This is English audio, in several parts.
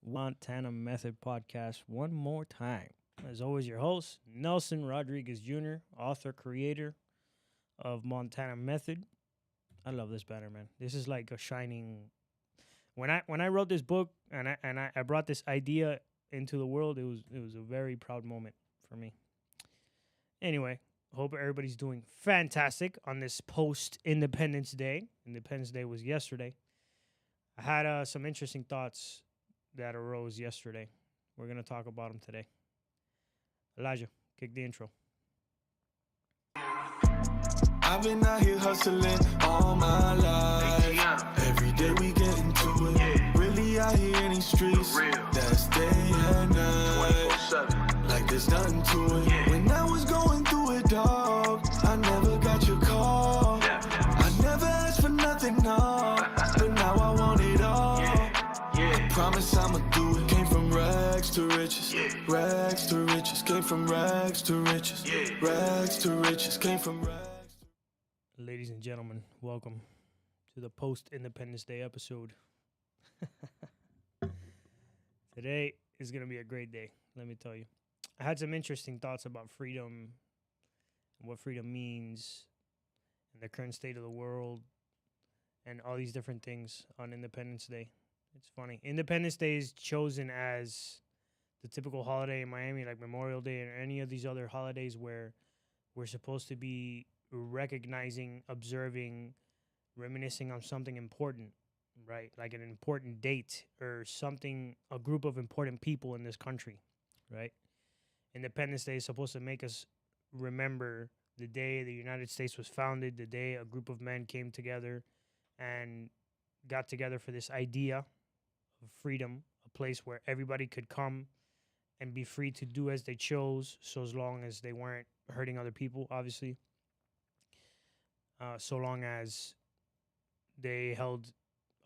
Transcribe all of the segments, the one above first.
Montana Method podcast one more time. As always, your host, Nelson Rodriguez Jr., author, creator of Montana Method. I love this banner, man. This is like a shining. When I wrote this book and I brought this idea into the world, it was a very proud moment for me. Anyway, hope everybody's doing fantastic on this post Independence Day. Independence Day was yesterday. I had some interesting thoughts that arose yesterday. We're going to talk about them today. Elijah, kick the intro. I've been out here hustling all my life. Every day we get into it. Really out here in these streets. That's day and night. Like there's nothing to it. When I was going through it, dog, I never got your call. I never asked for nothing, no. But now I want it all. I promise I'ma do it. Came from rags to riches. Rags to riches. Came from rags to riches. Rags to riches. Came from rags. Ladies and gentlemen, welcome to the post-Independence Day episode. Today is going to be a great day, let me tell you. I had some interesting thoughts about freedom and what freedom means and the current state of the world and all these different things on Independence Day. It's funny. Independence Day is chosen as the typical holiday in Miami, like Memorial Day and any of these other holidays where we're supposed to be recognizing, observing, reminiscing on something important, right? Like an important date or something, a group of important people in this country, right? Independence Day is supposed to make us remember the day the United States was founded, the day a group of men came together and got together for this idea of freedom, a place where everybody could come and be free to do as they chose, so as long as they weren't hurting other people, obviously. So long as they held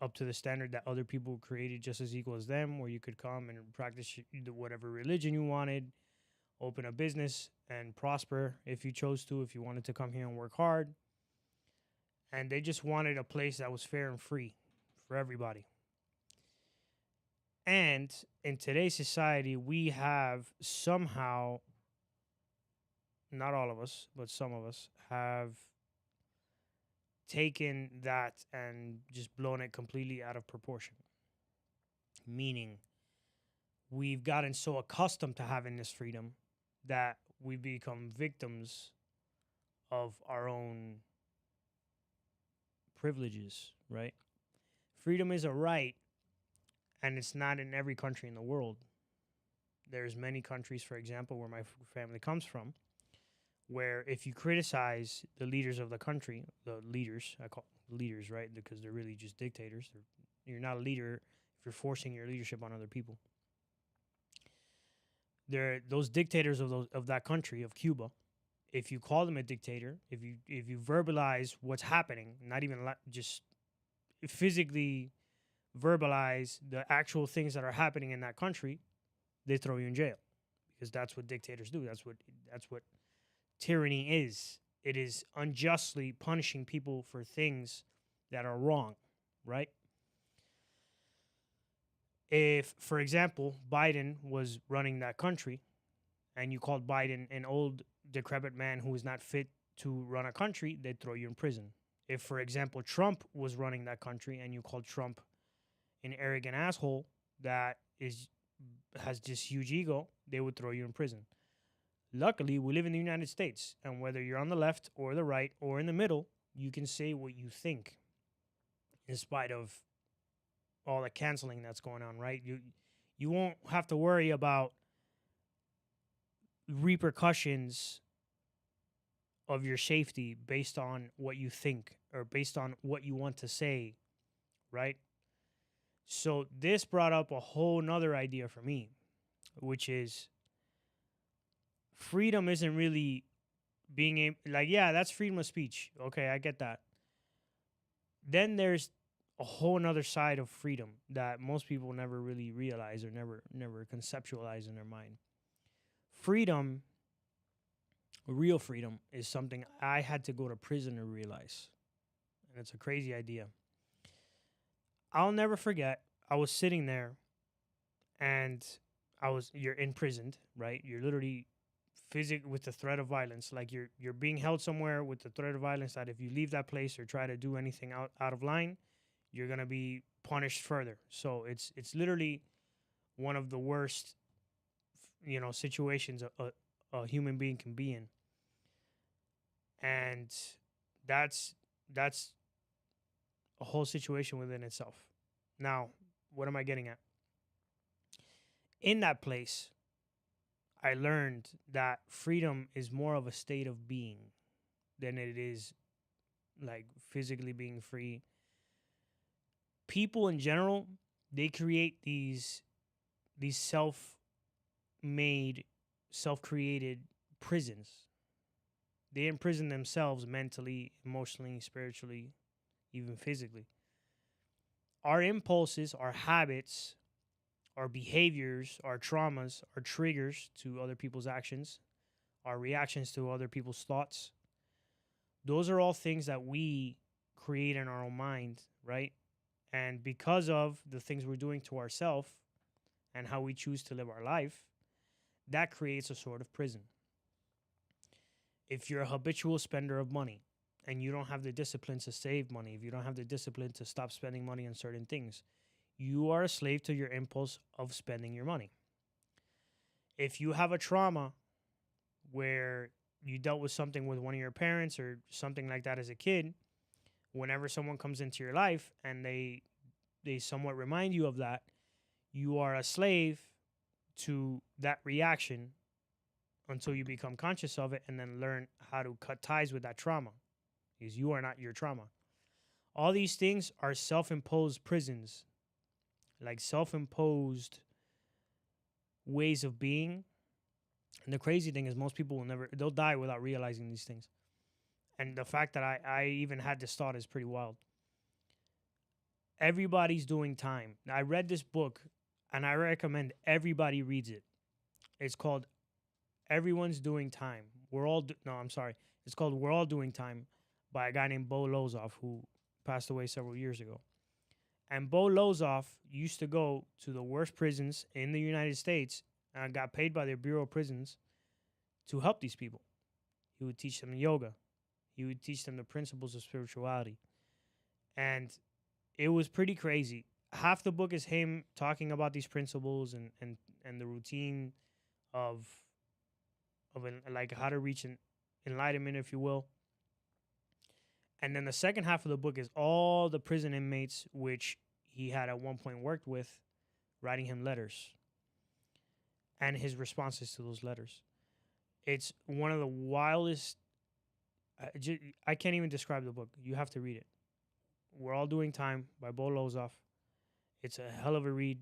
up to the standard that other people created just as equal as them, where you could come and practice whatever religion you wanted, open a business, and prosper if you chose to, if you wanted to come here and work hard. And they just wanted a place that was fair and free for everybody. And in today's society, we have somehow, not all of us, but some of us, have taken that and just blown it completely out of proportion. Meaning, we've gotten so accustomed to having this freedom that we become victims of our own privileges, right? Freedom is a right, and it's not in every country in the world. There's many countries, for example, where my family comes from, where if you criticize the leaders of the country, the leaders, I call leaders, right? Because they're really just dictators. You're not a leader if you're forcing your leadership on other people. Those dictators of that country, of Cuba. If you call them a dictator, if you verbalize what's happening, not even just physically verbalize the actual things that are happening in that country, they throw you in jail, because that's what dictators do. That's what tyranny is. It is unjustly punishing people for things that are wrong, right? If, for example, Biden was running that country and you called Biden an old, decrepit man who is not fit to run a country, they'd throw you in prison. If, for example, Trump was running that country and you called Trump an arrogant asshole that has this huge ego, they would throw you in prison. Luckily, we live in the United States, and whether you're on the left or the right or in the middle, you can say what you think in spite of all the canceling that's going on, right? You won't have to worry about repercussions of your safety based on what you think or based on what you want to say, right? So this brought up a whole nother idea for me, which is freedom isn't really being able, like, yeah, that's freedom of speech. Okay, I get that. Then there's a whole nother side of freedom that most people never really realize or never conceptualize in their mind. Freedom, real freedom, is something I had to go to prison to realize. And it's a crazy idea. I'll never forget, I was sitting there and you're imprisoned, right? You're literally with the threat of violence. Like you're being held somewhere with the threat of violence that if you leave that place or try to do anything out of line, you're gonna be punished further. So it's literally one of the worst, situations a human being can be in, and that's a whole situation within itself. Now, what am I getting at? In that place, I learned that freedom is more of a state of being than it is like physically being free. People in general, they create these self-made, self-created prisons. They imprison themselves mentally, emotionally, spiritually, even physically. Our impulses, our habits, our behaviors, our traumas, our triggers to other people's actions, our reactions to other people's thoughts, those are all things that we create in our own mind, right? And because of the things we're doing to ourselves and how we choose to live our life, that creates a sort of prison. If you're a habitual spender of money and you don't have the discipline to save money, if you don't have the discipline to stop spending money on certain things, you are a slave to your impulse of spending your money. If you have a trauma where you dealt with something with one of your parents or something like that as a kid, whenever someone comes into your life and they somewhat remind you of that, you are a slave to that reaction until you become conscious of it and then learn how to cut ties with that trauma, because you are not your trauma. All these things are self-imposed prisons, like self-imposed ways of being. And the crazy thing is most people they'll die without realizing these things. And the fact that I even had this thought is pretty wild. Everybody's doing time. Now, I read this book and I recommend everybody reads it. It's called Everyone's Doing Time. It's called We're All Doing Time by a guy named Bo Lozoff, who passed away several years ago. And Bo Lozoff used to go to the worst prisons in the United States and got paid by their Bureau of Prisons to help these people. He would teach them yoga. He would teach them the principles of spirituality. And it was pretty crazy. Half the book is him talking about these principles and the routine of like how to reach an enlightenment, if you will. And then the second half of the book is all the prison inmates, which he had at one point worked with, writing him letters and his responses to those letters. It's one of the wildest. I can't even describe the book. You have to read it. We're All Doing Time by Bo Lozoff. It's a hell of a read.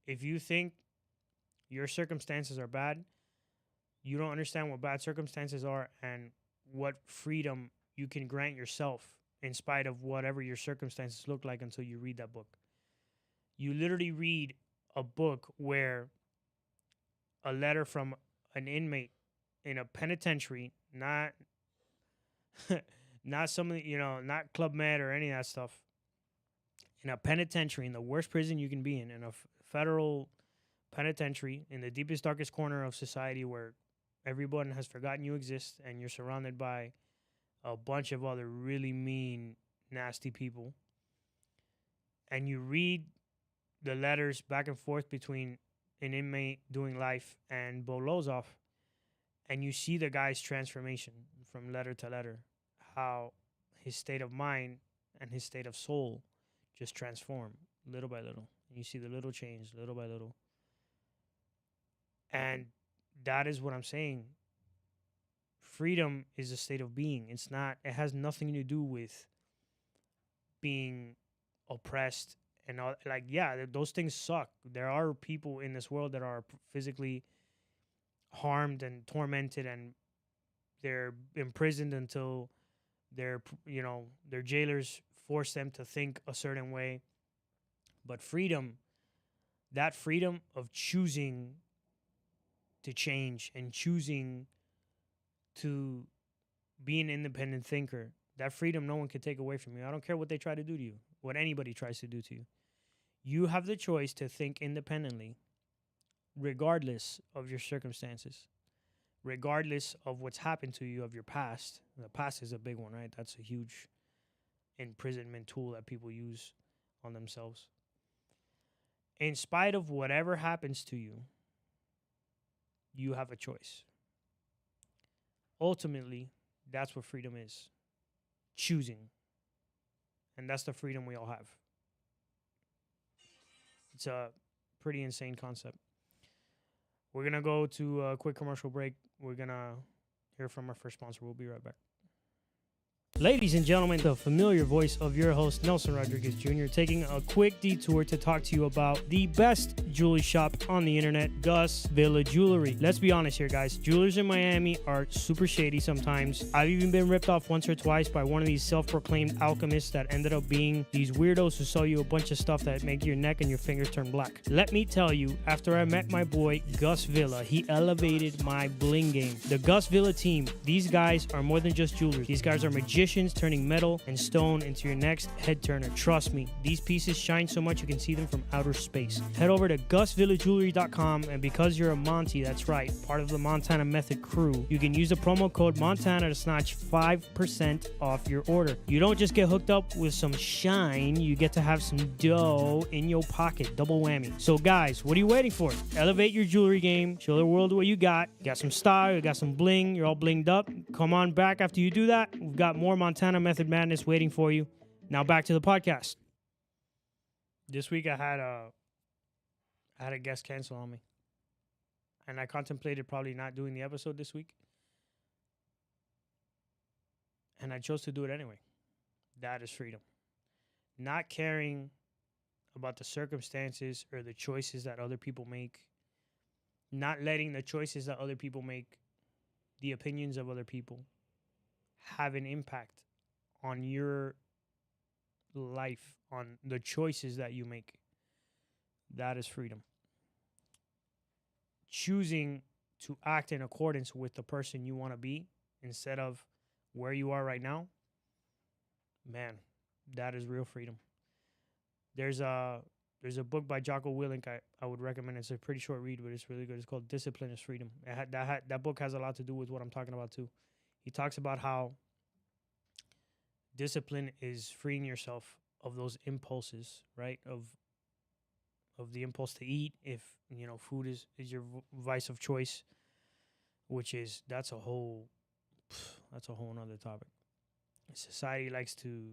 If you think your circumstances are bad, you don't understand what bad circumstances are and what freedom you can grant yourself in spite of whatever your circumstances look like until you read that book. You literally read a book where a letter from an inmate in a penitentiary, not not not Club Med or any of that stuff, in a penitentiary, in the worst prison you can be in a federal penitentiary, in the deepest, darkest corner of society where everyone has forgotten you exist and you're surrounded by a bunch of other really mean, nasty people. And you read the letters back and forth between an inmate doing life and Bo Lozoff, and you see the guy's transformation from letter to letter, how his state of mind and his state of soul just transform little by little. You see the little change, little by little. And that is what I'm saying. Freedom is a state of being. It has nothing to do with being oppressed and all. Like, yeah, those things suck. There are people in this world that are physically harmed and tormented, and they're imprisoned until their jailers force them to think a certain way. But freedom, that freedom of choosing to change and choosing to be an independent thinker, that freedom no one can take away from you. I don't care what they try to do to you, what anybody tries to do to you. You have the choice to think independently, regardless of your circumstances, regardless of what's happened to you of your past. The past is a big one, right? That's a huge imprisonment tool that people use on themselves. In spite of whatever happens to you, you have a choice. Ultimately, that's what freedom is. Choosing. And that's the freedom we all have. It's a pretty insane concept. We're going to go to a quick commercial break. We're going to hear from our first sponsor. We'll be right back. Ladies and gentlemen, the familiar voice of your host, Nelson Rodriguez Jr., taking a quick detour to talk to you about the best jewelry shop on the internet, Gus Villa Jewelry. Let's be honest here, guys. Jewelers in Miami are super shady sometimes. I've even been ripped off once or twice by one of these self-proclaimed alchemists that ended up being these weirdos who sell you a bunch of stuff that make your neck and your fingers turn black. Let me tell you, after I met my boy, Gus Villa, he elevated my bling game. The Gus Villa team, these guys are more than just jewelers. These guys are magicians turning metal and stone into your next head turner. Trust me, these pieces shine so much you can see them from outer space. Head over to GusVillaJewelry.com, and because you're a Monty, that's right, part of the Montana Method crew, you can use the promo code Montana to snatch 5% off your order. You don't just get hooked up with some shine, you get to have some dough in your pocket. Double whammy. So guys, what are you waiting for? Elevate your jewelry game. Show the world what you got. You got some style, you got some bling, you're all blinged up. Come on back after you do that. We've got more Montana Method Madness waiting for you. Now back to the podcast. This week I had a guest cancel on me. And I contemplated probably not doing the episode this week. And I chose to do it anyway. That is freedom. Not caring about the circumstances or the choices that other people make. Not letting the choices that other people make, the opinions of other people, have an impact on your life, on the choices that you make. That is freedom. Choosing to act in accordance with the person you want to be instead of where you are right now, man, that is real freedom. There's a book by Jocko Willink I would recommend. It's a pretty short read, but it's really good. It's called Discipline is Freedom. That book has a lot to do with what I'm talking about too. He talks about how discipline is freeing yourself of those impulses, right? Of the impulse to eat, if food is your vice of choice, which is that's a whole nother topic. Society likes to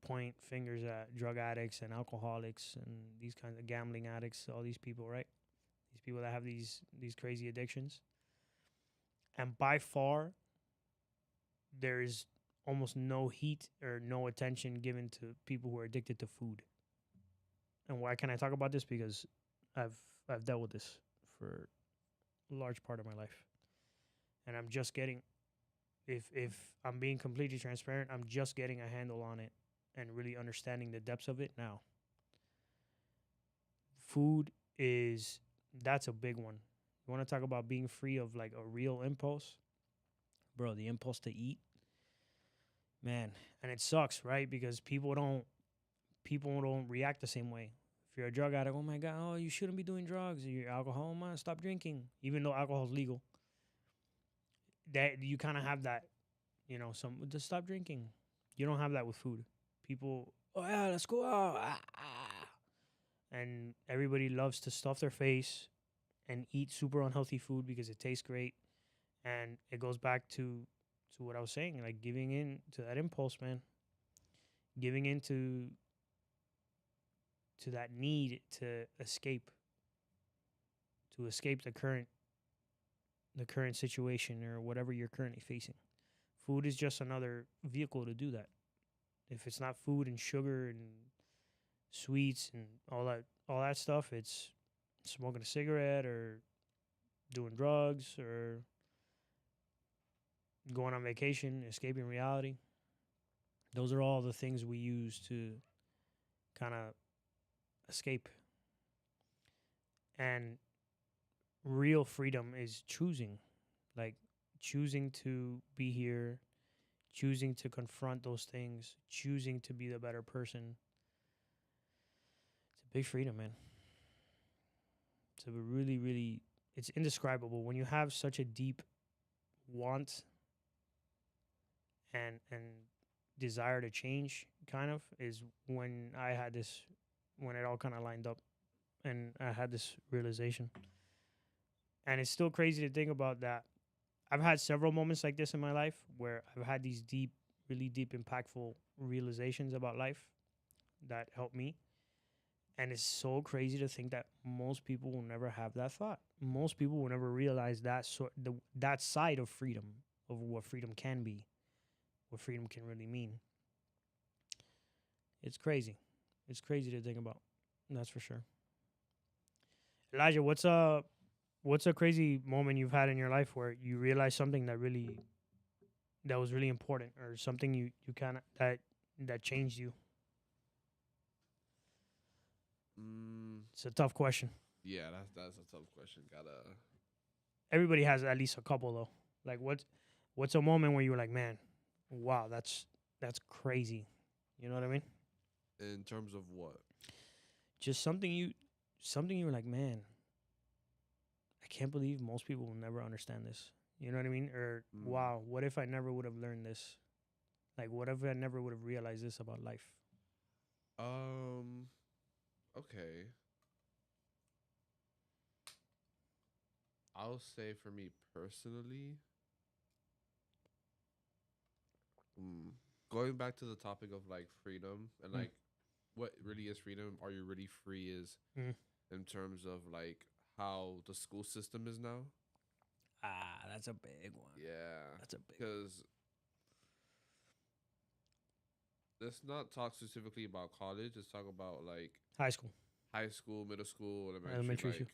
point fingers at drug addicts and alcoholics and these kinds of gambling addicts, all these people, right? These people that have these crazy addictions. And by far, there is almost no heat or no attention given to people who are addicted to food. And why can I talk about this? Because I've dealt with this for a large part of my life. And I'm just getting, if I'm being completely transparent, I'm just getting a handle on it and really understanding the depths of it now. Food that's a big one. You want to talk about being free of like a real impulse? Bro, the impulse to eat. Man, and it sucks, right? Because people don't react the same way. If you're a drug addict, oh my God, oh, you shouldn't be doing drugs. You're alcohol, man, stop drinking. Even though alcohol is legal. That you kind of have that, just stop drinking. You don't have that with food. People, oh yeah, let's go out. And everybody loves to stuff their face and eat super unhealthy food because it tastes great. And it goes back to what I was saying, like giving in to that impulse, man. Giving in to that need to escape the current situation or whatever you're currently facing. Food is just another vehicle to do that. If it's not food and sugar and sweets and all that stuff, it's smoking a cigarette or doing drugs or going on vacation, escaping reality. Those are all the things we use to kind of escape. And real freedom is choosing to be here, choosing to confront those things, choosing to be the better person, Big freedom, man. It's a really, really, it's indescribable when you have such a deep want and desire to change. Kind of is when I had this, when it all kind of lined up, and I had this realization. And it's still crazy to think about that. I've had several moments like this in my life where I've had these deep, really deep, impactful realizations about life that helped me. And it's so crazy to think that most people will never have that thought. Most people will never realize that side of freedom, of what freedom can be, what freedom can really mean. It's crazy. It's crazy to think about. That's for sure. Elijah, what's a crazy moment you've had in your life where you realized something that was really important, or something you kind of that changed you? It's a tough question. Yeah, that's a tough question. Everybody has at least a couple though. Like what's a moment where you were like, man, wow, that's crazy. You know what I mean? In terms of what? Just something you were like, man, I can't believe most people will never understand this. You know what I mean? Or wow, what if I never would have learned this? Like, what if I never would have realized this about life? Okay. I'll say for me personally, going back to the topic of like freedom and like what really is freedom, are you really free is in terms of like how the school system is now. That's a big one. Yeah. That's a big because let's not talk specifically about college. Let's talk about like high school, middle school, elementary school,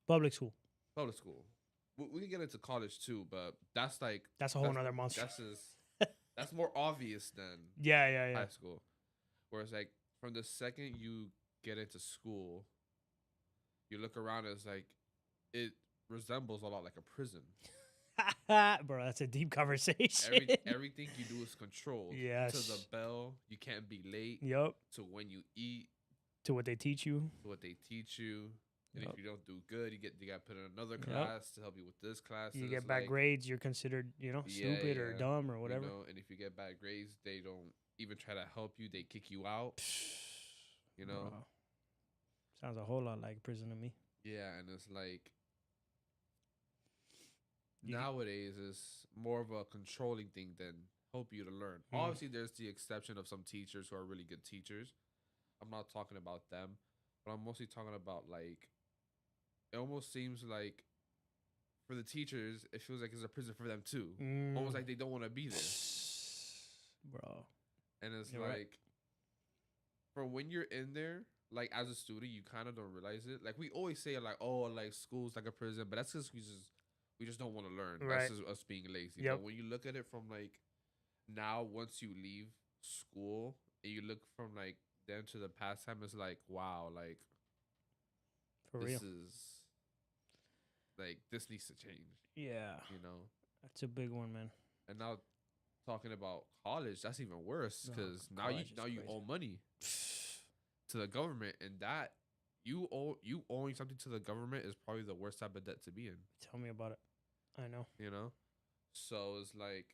public school. Public school. We can get into college too, but that's like that's a whole nother monster. That's more obvious than yeah high school. Whereas like from the second you get into school, you look around and it's like it resembles a lot like a prison. Bro, that's a deep conversation. Everything you do is controlled. Yes. To the bell, you can't be late. Yep. To when you eat. To what they teach you. And if you don't do good, you got put in another class to help you with this class. You get bad grades, you're considered, stupid or dumb or whatever. And if you get bad grades, they don't even try to help you. They kick you out. Bro. Sounds a whole lot like prison to me. Yeah, and it's like nowadays it's more of a controlling thing than help you to learn. Obviously, there's the exception of some teachers who are really good teachers. I'm not talking about them, but I'm mostly talking about like it almost seems like for the teachers, it feels like it's a prison for them too. Almost like they don't want to be there. Bro. And it's for when you're in there, like as a student, you kind of don't realize it. Like we always say like, oh, like school's like a prison, but that's because we just don't want to learn. Right. That's just us being lazy. Yep. But when you look at it from like now, once you leave school and you look from like then to the past time, it's like, wow, like for this real. is like this needs to change. Yeah. That's a big one, man. And now talking about college, that's even worse because now you owe money to the government, and that you owing something to the government is probably the worst type of debt to be in. Tell me about it. I know. So it's like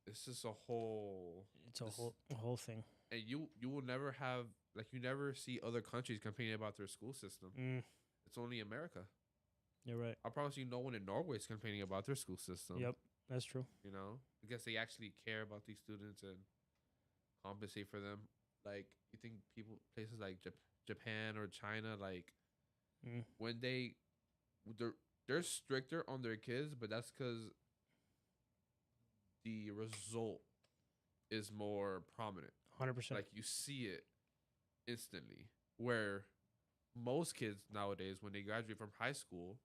it's just a whole. It's a whole thing. And you will never have like you never see other countries complaining about their school system. It's only America. You're right. I promise you, no one in Norway is complaining about their school system. Yep, that's true. I guess they actually care about these students and compensate for them. Like you think places like Japan or China, like when they're stricter on their kids, but that's because the result is more prominent. 100%. Like you see it instantly. Where most kids nowadays, when they graduate from high school,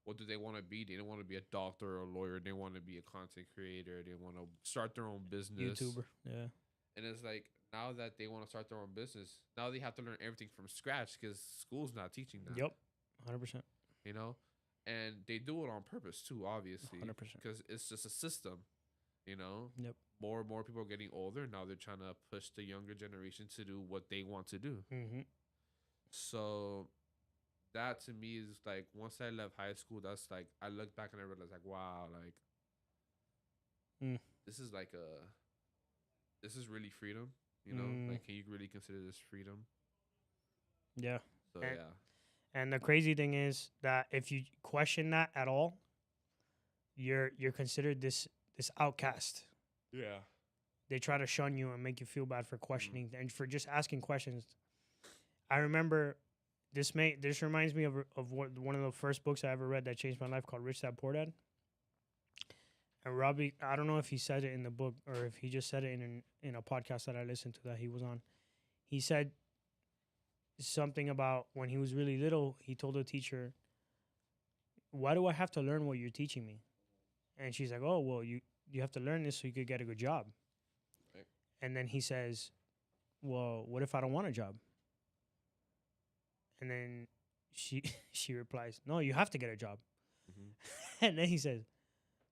what do they want to be? They don't want to be a doctor or a lawyer. They want to be a content creator. They want to start their own business. YouTuber, yeah. And it's like now that they want to start their own business, now they have to learn everything from scratch because school's not teaching that. Yep, 100%. And they do it on purpose too, obviously. 100%. Because it's just a system, Yep. More and more people are getting older. Now they're trying to push the younger generation to do what they want to do. So that to me is like once I left high school, that's like I look back and I realize like wow, like Mm. this is like this is really freedom, you know? Mm. Like can you really consider this freedom? Yeah. So And, yeah. and the crazy thing is that if you question that at all, you're considered this outcast. Yeah. They try to shun you and make you feel bad for questioning and for just asking questions. I remember this reminds me of one of the first books I ever read that changed my life, called Rich Dad Poor Dad. And Robbie, I don't know if he said it in the book or if he just said it in a podcast that I listened to that he was on. He said something about when he was really little, he told the teacher, "Why do I have to learn what you're teaching me?" And she's like, "Oh, well, you have to learn this so you could get a good job." Right. And then he says, "Well, what if I don't want a job?" And then she replies, "No, you have to get a job." Mm-hmm. And then he says,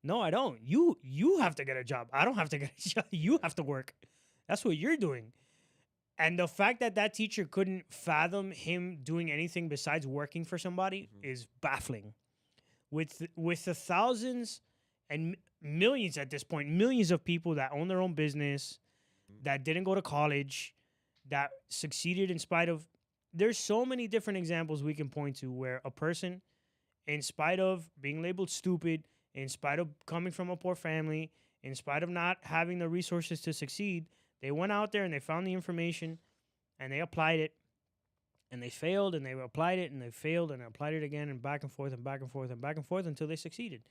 "No, I don't. You have to get a job. I don't have to get a job. You have to work. That's what you're doing." And the fact that that teacher couldn't fathom him doing anything besides working for somebody is baffling. With the thousands and millions at this point, millions of people that own their own business, that didn't go to college, that succeeded in spite of, there's so many different examples we can point to where a person, in spite of being labeled stupid, in spite of coming from a poor family, in spite of not having the resources to succeed, they went out there and they found the information and they applied it, and they failed and they applied it and they failed and applied it again, and back and forth and back and forth and back and forth until they succeeded.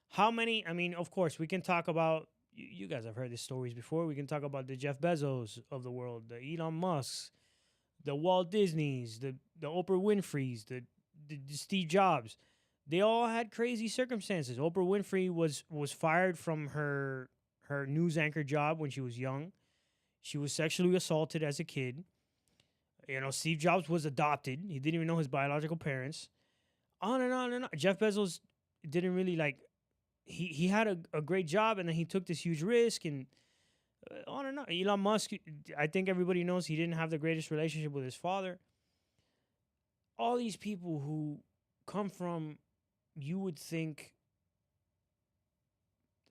How many? I mean, of course, we can talk about, you guys have heard these stories before. We can talk about the Jeff Bezos of the world, the Elon Musks, the Walt Disneys, the Oprah Winfreys, the Steve Jobs. They all had crazy circumstances. Oprah Winfrey was fired from her news anchor job when she was young. She was sexually assaulted as a kid. You know, Steve Jobs was adopted. He didn't even know his biological parents. On and on and on. Jeff Bezos didn't really like. He had a great job, and then he took this huge risk, and on and on. Elon Musk, I think everybody knows he didn't have the greatest relationship with his father. All these people who come from, you would think,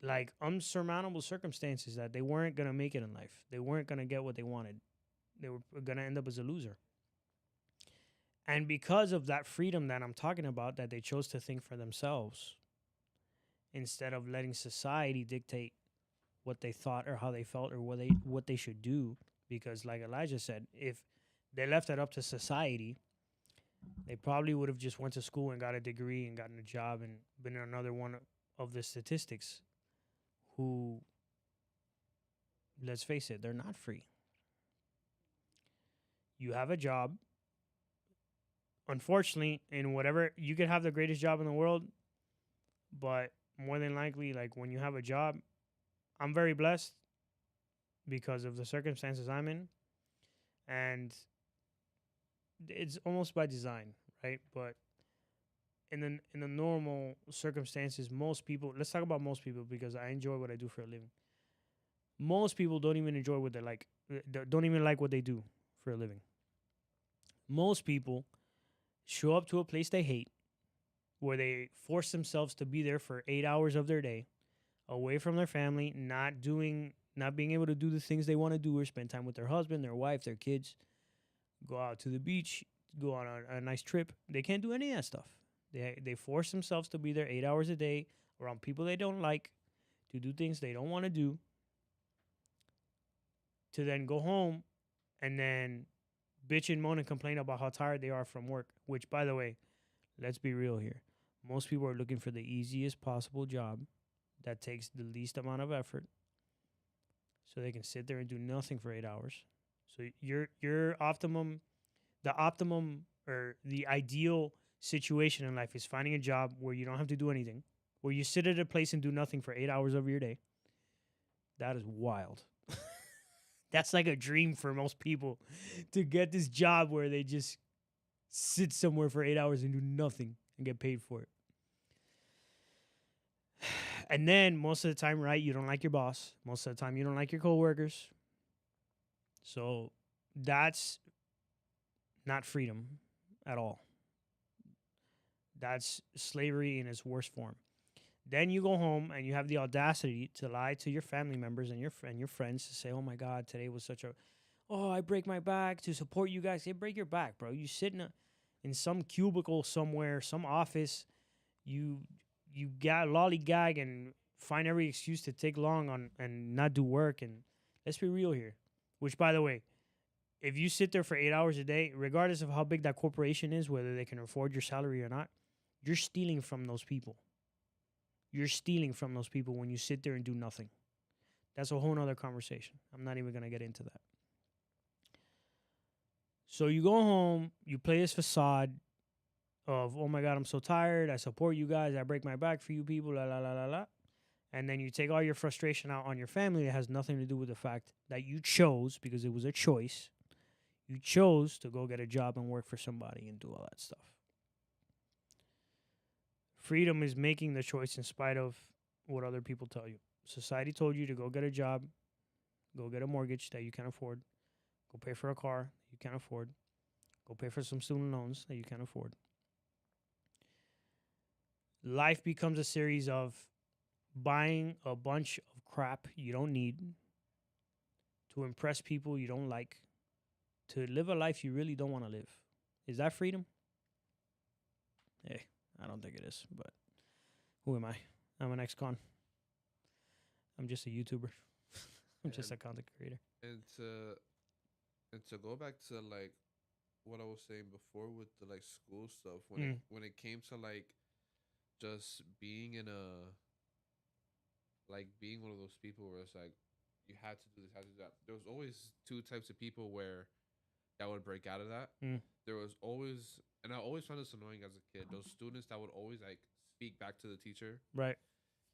like unsurmountable circumstances, that they weren't going to make it in life. They weren't going to get what they wanted. They were going to end up as a loser. And because of that freedom that I'm talking about, that they chose to think for themselves instead of letting society dictate what they thought or how they felt or what they should do. Because like Elijah said, if they left it up to society, they probably would have just went to school and got a degree and gotten a job and been another one of the statistics who, let's face it, they're not free. You have a job. Unfortunately, in whatever, you could have the greatest job in the world, but more than likely, like when you have a job, I'm very blessed because of the circumstances I'm in, and it's almost by design, right? But in the normal circumstances, most people, let's talk about most people because I enjoy what I do for a living. Most people don't even enjoy what they like, don't even like what they do for a living. Most people show up to a place they hate, where they force themselves to be there for 8 hours of their day, away from their family, not being able to do the things they want to do or spend time with their husband, their wife, their kids, go out to the beach, go on a nice trip. They can't do any of that stuff. They force themselves to be there 8 hours a day around people they don't like, to do things they don't want to do, to then go home and then bitch and moan and complain about how tired they are from work, which, by the way, let's be real here. Most people are looking for the easiest possible job that takes the least amount of effort so they can sit there and do nothing for 8 hours. So your optimum or the ideal situation in life is finding a job where you don't have to do anything, where you sit at a place and do nothing for 8 hours of your day. That is wild. That's like a dream for most people, to get this job where they just sit somewhere for 8 hours and do nothing and get paid for it. And then most of the time, right, you don't like your boss. Most of the time, you don't like your coworkers. So that's not freedom. at all. That's slavery in its worst form. Then you go home and you have the audacity to lie to your family members and your friends to say, "Oh my God, today was such a, oh, I break my back to support you guys." Hey, break your back, bro. You sit in some cubicle somewhere, some office. You got lollygag and find every excuse to take long on and not do work. And let's be real here. Which, by the way, if you sit there for 8 hours a day, regardless of how big that corporation is, whether they can afford your salary or not, you're stealing from those people. You're stealing from those people when you sit there and do nothing. That's a whole nother conversation. I'm not even going to get into that. So you go home, you play this facade of, "Oh my God, I'm so tired. I support you guys. I break my back for you people, la, la, la, la, la." And then you take all your frustration out on your family that has nothing to do with the fact that you chose, because it was a choice, you chose to go get a job and work for somebody and do all that stuff. Freedom is making the choice in spite of what other people tell you. Society told you to go get a job, go get a mortgage that you can't afford, go pay for a car you can't afford, go pay for some student loans that you can't afford. Life becomes a series of buying a bunch of crap you don't need to impress people you don't like, to live a life you really don't want to live. Is that freedom? Hey, I don't think it is, but who am I? I'm an ex-con. I'm just a YouTuber. I'm just a content creator. And to go back to like what I was saying before with the like school stuff, when it came to like just being in a, like being one of those people where it's like you had to do this, had to do that. There was always two types of people where that would break out of that. There was always, and I always found this annoying as a kid, those students that would always like speak back to the teacher. Right.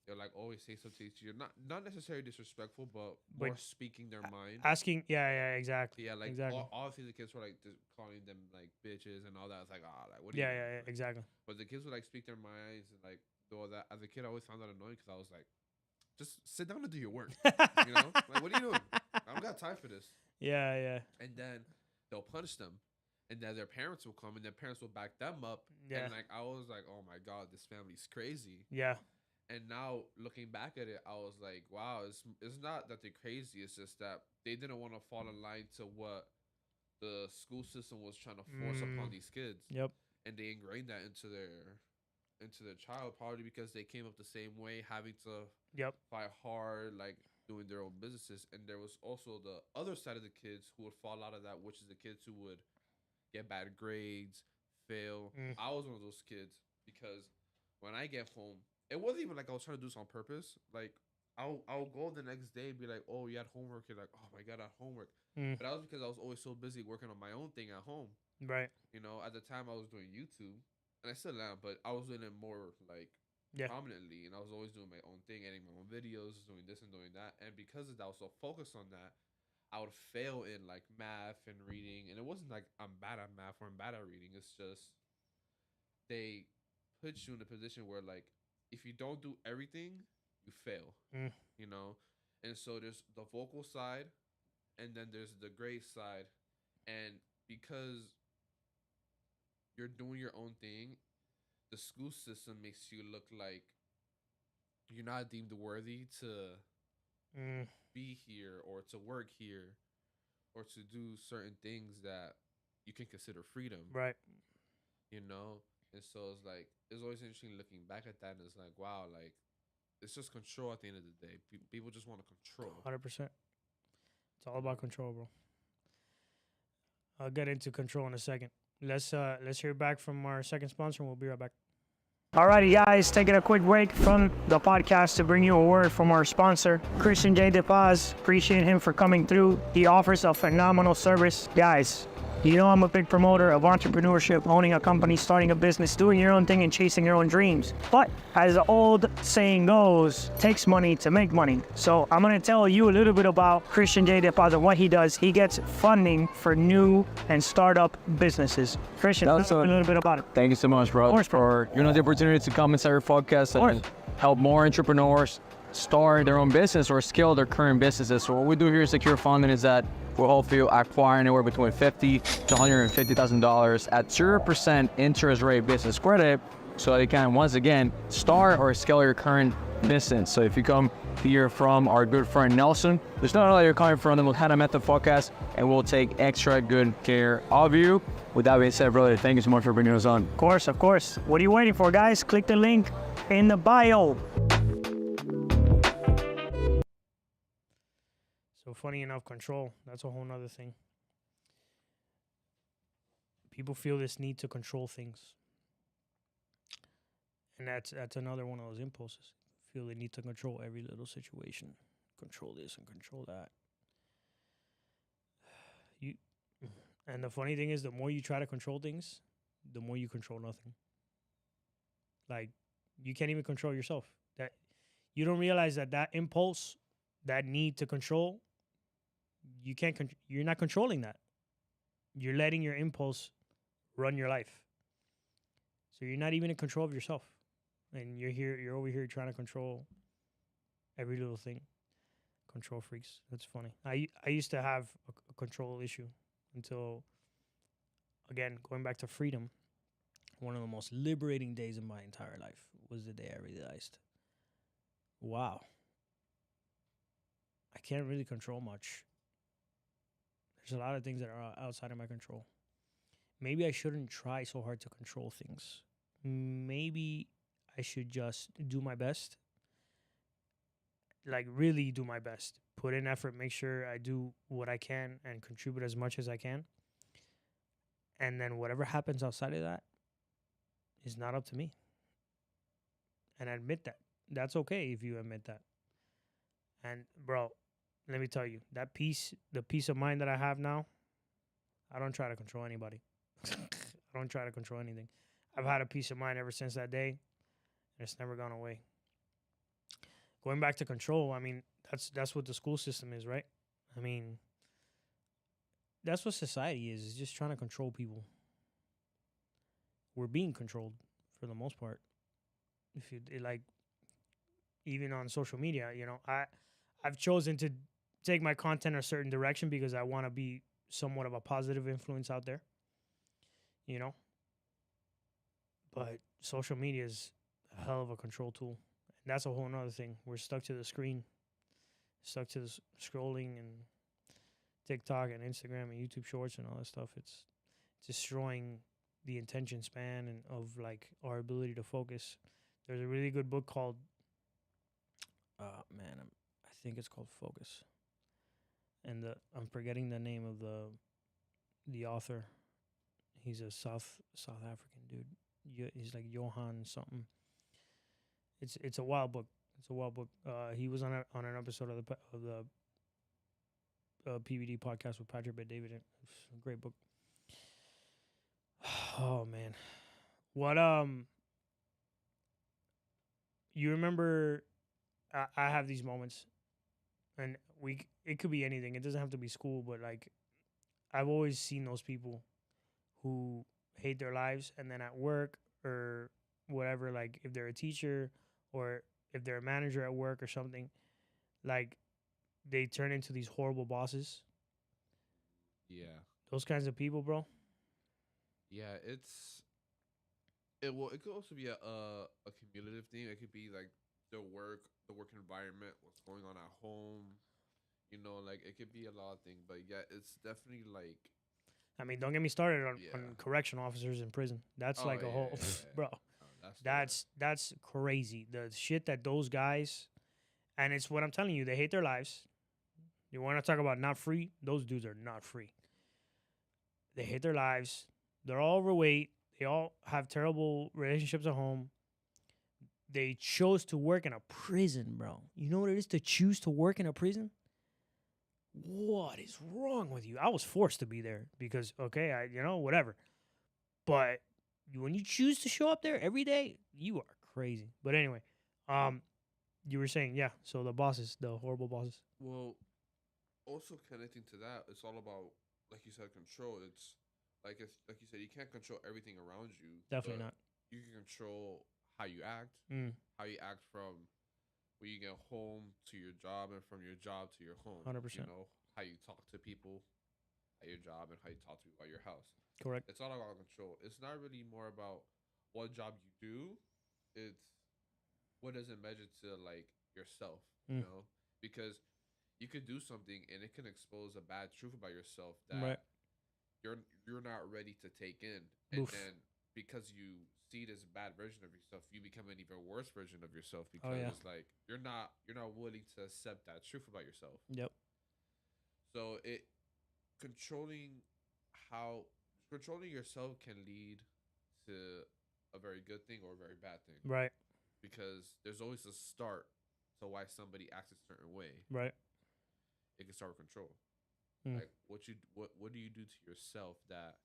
They're like always say something to you, not necessarily disrespectful, but more speaking their mind. Asking, yeah, exactly. Yeah, like exactly. Obviously the kids were like just calling them like bitches and all that. It's like, like what do you Yeah, mean? yeah, exactly. But the kids would like speak their minds and like do all that. As a kid, I always found that annoying because I was like, just sit down and do your work. You know, like what are you doing? I don't got time for this. Yeah. And then they'll punish them, and then their parents will come, and their parents will back them up. Yeah. And like I was like, oh my God, this family's crazy. Yeah. And now looking back at it, I was like, wow, it's not that they're crazy. It's just that they didn't want to fall in line to what the school system was trying to force upon these kids. Yep. And they ingrained that into their child, probably because they came up the same way, having to fight hard, like doing their own businesses. And there was also the other side of the kids who would fall out of that, which is the kids who would get bad grades, fail. I was one of those kids because when I get home, it wasn't even like I was trying to do this on purpose. Like I'll go the next day and be like, "Oh, you had homework." You're like, "Oh my God, I had homework." But that was because I was always so busy working on my own thing at home. Right. You know, at the time I was doing YouTube, and I still am, but I was doing it more like prominently, and I was always doing my own thing, editing my own videos, doing this and doing that. And because of that, I was so focused on that, I would fail in like math and reading. And it wasn't like I'm bad at math or I'm bad at reading. It's just they put you in a position where like, if you don't do everything, you fail, you know? And so there's the vocal side, and then there's the grade side. And because you're doing your own thing, the school system makes you look like you're not deemed worthy to be here or to work here or to do certain things that you can consider freedom. Right. You know? And so it's like, it's always interesting looking back at that, and it's like, wow, like, it's just control at the end of the day. People just want to control. 100%. It's all about control, bro. I'll get into control in a second. Let's hear back from our second sponsor, and we'll be right back. Alrighty, guys, taking a quick break from the podcast to bring you a word from our sponsor, Christian J. DePaz. Appreciate him for coming through. He offers a phenomenal service. Guys, you know I'm a big promoter of entrepreneurship, owning a company, starting a business, doing your own thing, and chasing your own dreams. But as the old saying goes, it takes money to make money. So I'm going to tell you a little bit about Christian J. DePaz and what he does. He gets funding for new and startup businesses. Christian, tell us a little bit about it. Thank you so much, bro, for the opportunity to come inside your podcast and help more entrepreneurs start their own business or scale their current businesses. So what we do here at Secure Funding is that we'll help you acquire anywhere between $50,000 to $150,000 at 0% interest rate business credit, so that you can, once again, start or scale your current business. So if you come here from our good friend Nelson, there's no other you're coming from, then we'll have a method podcast and we'll take extra good care of you. With that being said, brother, thank you so much for bringing us on. Of course, of course. What are you waiting for, guys? Click the link in the bio. So funny enough, control, that's a whole nother thing. People feel this need to control things. And that's another one of those impulses. Feel they need to control every little situation. Control this and control that. And the funny thing is, the more you try to control things, the more you control nothing. Like, you can't even control yourself. That you don't realize that impulse, that need to control, you're not controlling that. You're letting your impulse run your life. So you're not even in control of yourself. And you're over here trying to control every little thing. Control freaks. That's funny. I used to have a control issue until, again, going back to freedom, one of the most liberating days of my entire life was the day I realized, wow, I can't really control much. There's a lot of things that are outside of my control. Maybe I shouldn't try so hard to control things. Maybe I should just do my best. Like, really do my best. Put in effort, make sure I do what I can and contribute as much as I can. And then whatever happens outside of that is not up to me. And I admit that. That's okay if you admit that. And, bro, let me tell you, that peace, the peace of mind that I have now, I don't try to control anybody. I don't try to control anything. I've had a peace of mind ever since that day, and it's never gone away. Going back to control, I mean, that's what the school system is, right? I mean, that's what society is just trying to control people. We're being controlled for the most part. If you like, even on social media, you know, I've chosen to take my content a certain direction because I want to be somewhat of a positive influence out there, you know. But social media is a hell of a control tool. And that's a whole nother thing. We're stuck to the screen, stuck to the scrolling and TikTok and Instagram and YouTube Shorts and all that stuff. It's destroying the attention span and of like our ability to focus. There's a really good book called, I think it's called Focus. And I'm forgetting the name of the author. He's a South African dude. He's like Johan something. It's a wild book. It's a wild book. He was on an episode of the PVD podcast with Patrick Bet-David. It's a great book. Oh man, what you remember? I have these moments, and it could be anything. It doesn't have to be school, but like I've always seen those people who hate their lives, and then at work or whatever, like if they're a teacher or if they're a manager at work or something, like they turn into these horrible bosses. Yeah. Those kinds of people, bro. Yeah, it could also be a cumulative thing. It could be like the work environment, what's going on at home. You know, like it could be a lot of things, but yeah, it's definitely like. I mean, don't get me started on correctional officers in prison. That's like a whole, bro. That's crazy. The shit that those guys, and it's what I'm telling you. They hate their lives. You want to talk about not free? Those dudes are not free. They hate their lives. They're all overweight. They all have terrible relationships at home. They chose to work in a prison, bro. You know what it is to choose to work in a prison? What is wrong with you? I was forced to be there because, okay, whatever. But when you choose to show up there every day, you are crazy. But anyway, you were saying, yeah, so the bosses, the horrible bosses. Well, also connecting to that, it's all about, like you said, control. It's like you said, you can't control everything around you. Definitely not. You can control how you act, how you act from when you get home to your job and from your job to your home. 100%. You know, how you talk to people at your job and how you talk to people at your house. Correct. It's all about control. It's not really more about what job you do. It's what does it measure to like yourself, you know? Because you could do something and it can expose a bad truth about yourself that Right. you're not ready to take in. And Oof. then because you see this bad version of yourself, you become an even worse version of yourself because Oh, yeah. it's like you're not willing to accept that truth about yourself. Yep. So it controlling controlling yourself can lead to a very good thing or a very bad thing. Right. Because there's always a start to why somebody acts a certain way. Right. It can start with control. Mm. Like what do you do to yourself that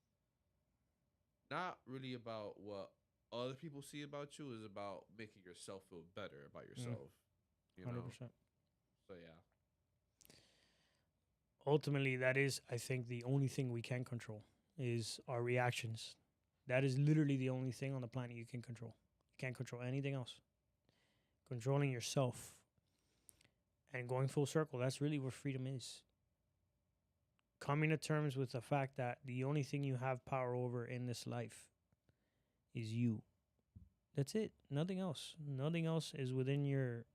not really about what other people see about you, is about making yourself feel better about yourself. You know? 100%. So yeah. Ultimately, that is, I think, the only thing we can control is our reactions. That is literally the only thing on the planet you can control. You can't control anything else. Controlling yourself and going full circle, that's really where freedom is. Coming to terms with the fact that the only thing you have power over in this life is you. That's it. Nothing else. Nothing else is within your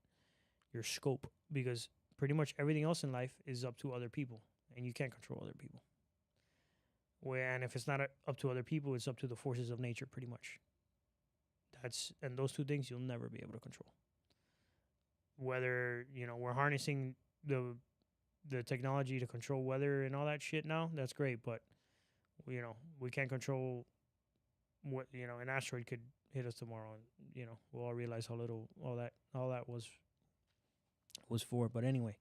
scope, because pretty much everything else in life is up to other people, and you can't control other people. And if it's not up to other people, it's up to the forces of nature, pretty much. And those two things you'll never be able to control. Whether, we're harnessing the technology to control weather and all that shit now, that's great, but we can't control what, an asteroid could hit us tomorrow, and we'll all realize how little all that was for. But anyway,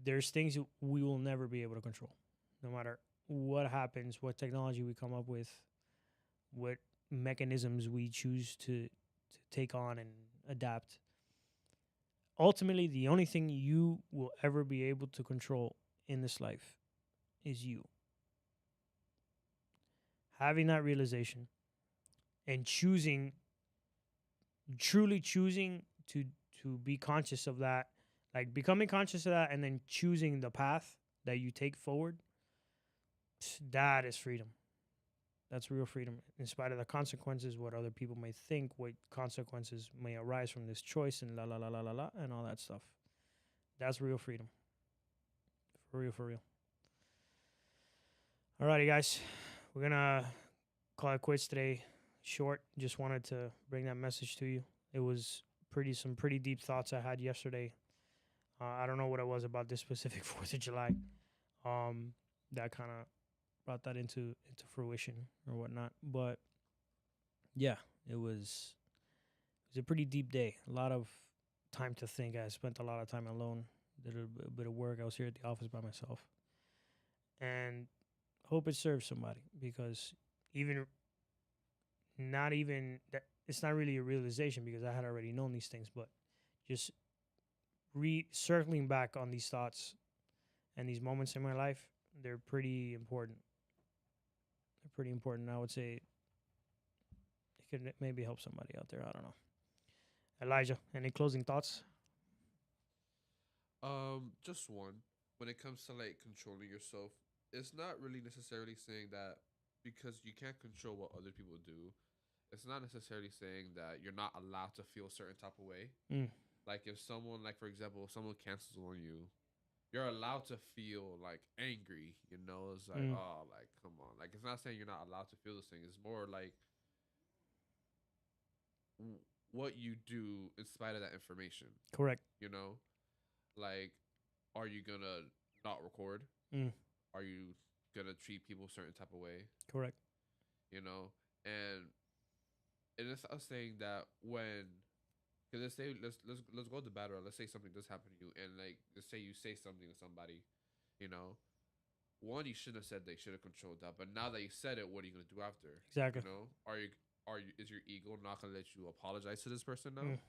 there's things we will never be able to control, no matter what happens, what technology we come up with, what mechanisms we choose to take on and adapt. Ultimately, the only thing you will ever be able to control in this life is you. Having that realization and truly choosing to be conscious of that, like becoming conscious of that and then choosing the path that you take forward, that is freedom. That's real freedom. In spite of the consequences, what other people may think, what consequences may arise from this choice, and la la la la la la, and all that stuff. That's real freedom. For real, for real. Alrighty, guys. We're gonna call it quits today. Short. Just wanted to bring that message to you. It was some pretty deep thoughts I had yesterday. I don't know what it was about this specific 4th of July. That kind of brought that into fruition or whatnot. But yeah, it was a pretty deep day. A lot of time to think. I spent a lot of time alone. Did a bit of work. I was here at the office by myself, and hope it serves somebody, because it's not really a realization, because I had already known these things, but just circling back on these thoughts and these moments in my life, they're pretty important. I would say it could maybe help somebody out there. I don't know. Elijah, any closing thoughts? Just one. When it comes to like controlling yourself, it's not really necessarily saying that because you can't control what other people do, it's not necessarily saying that you're not allowed to feel a certain type of way. Like if someone, like for example, if someone cancels on you, you're allowed to feel like angry, it's like, oh, like, come on. Like, it's not saying you're not allowed to feel this thing. It's more like what you do in spite of that information. Correct. Like, are you gonna not record? Are you gonna treat people a certain type of way? Correct. And it's us saying that because let's go to battle. Let's say something does happen to you, and like let's say you say something to somebody, one, you shouldn't have said they should have controlled that. But now that you said it, what are you gonna do after? Exactly. Is your ego not gonna let you apologize to this person now?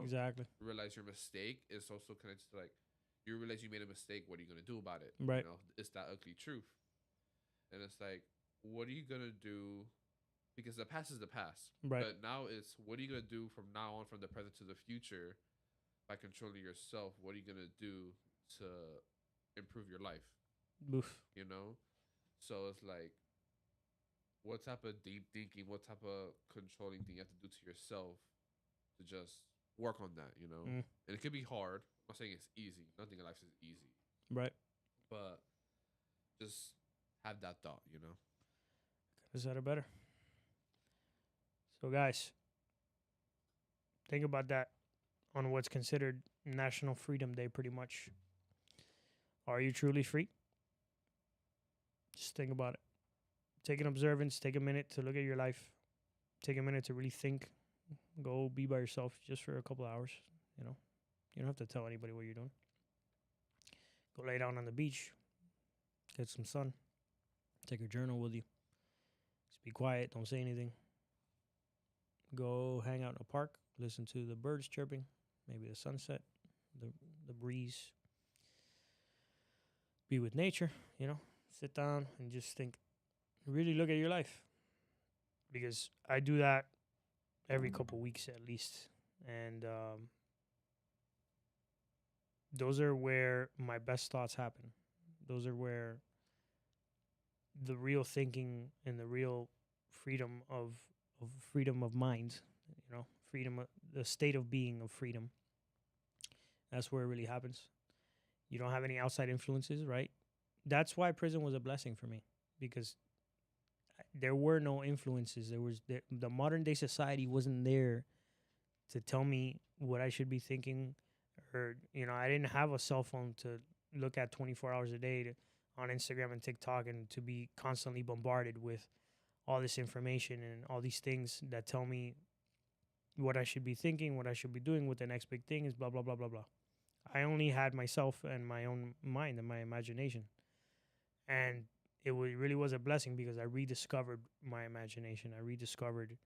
Exactly. Realize your mistake is also connected to like you realize you made a mistake. What are you gonna do about it? Right. It's that ugly truth, and it's like, what are you gonna do? Because the past is the past. Right. But now it's what are you going to do from now on, from the present to the future, by controlling yourself, what are you gonna do to improve your life? Oof. You know, so it's like, what type of deep thinking, what type of controlling thing you have to do to yourself to just work on that, you know? Mm. And it could be hard. I'm not saying it's easy. Nothing in life is easy. Right. But just have that thought, you know? Is that better? So, guys, think about that on what's considered National Freedom Day, pretty much. Are you truly free? Just think about it. Take an observance. Take a minute to look at your life. Take a minute to really think. Go be by yourself just for a couple hours. You know, you don't have to tell anybody what you're doing. Go lay down on the beach. Get some sun. Take your journal with you. Just be quiet. Don't say anything. Go hang out in a park. Listen to the birds chirping. Maybe the sunset. The breeze. Be with nature, you know. Sit down and just think. Really look at your life. Because I do that every couple weeks at least. And those are where my best thoughts happen. Those are where the real thinking and the real freedom of mind, you know, freedom, the state of being of freedom. That's where it really happens. You don't have any outside influences, right? That's why prison was a blessing for me, because there were no influences. There was the modern day society wasn't there to tell me what I should be thinking, or, you know, I didn't have a cell phone to look at 24 hours a day on Instagram and TikTok, and to be constantly bombarded with all this information and all these things that tell me what I should be thinking, what I should be doing, what the next big thing is, blah, blah, blah, blah, blah. I only had myself and my own mind and my imagination. And it really was a blessing, because I rediscovered my imagination. I rediscovered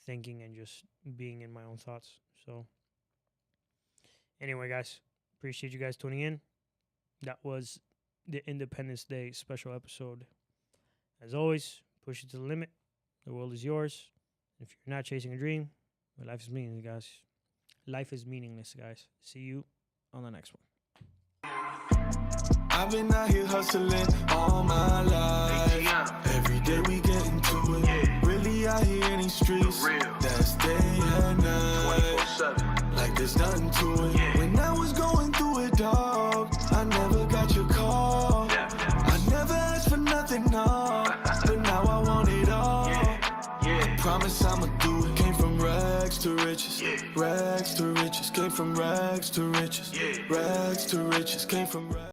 thinking and just being in my own thoughts. So anyway, guys, appreciate you guys tuning in. That was the Independence Day special episode. As always, push it to the limit. The world is yours. If you're not chasing a dream, well, life is meaningless, guys. Life is meaningless, guys. See you on the next one. I've been out here hustling all my life. Every day we get into it. Really out here in these streets. That's day and night. Like there's nothing to it. When I was going through it, dog, I never got your call. I never asked for nothing, no. But now I want it all. I promise I'ma do it. Came from rags to riches. Rags to riches. Came from rags to riches. Rags to riches. Came from rags.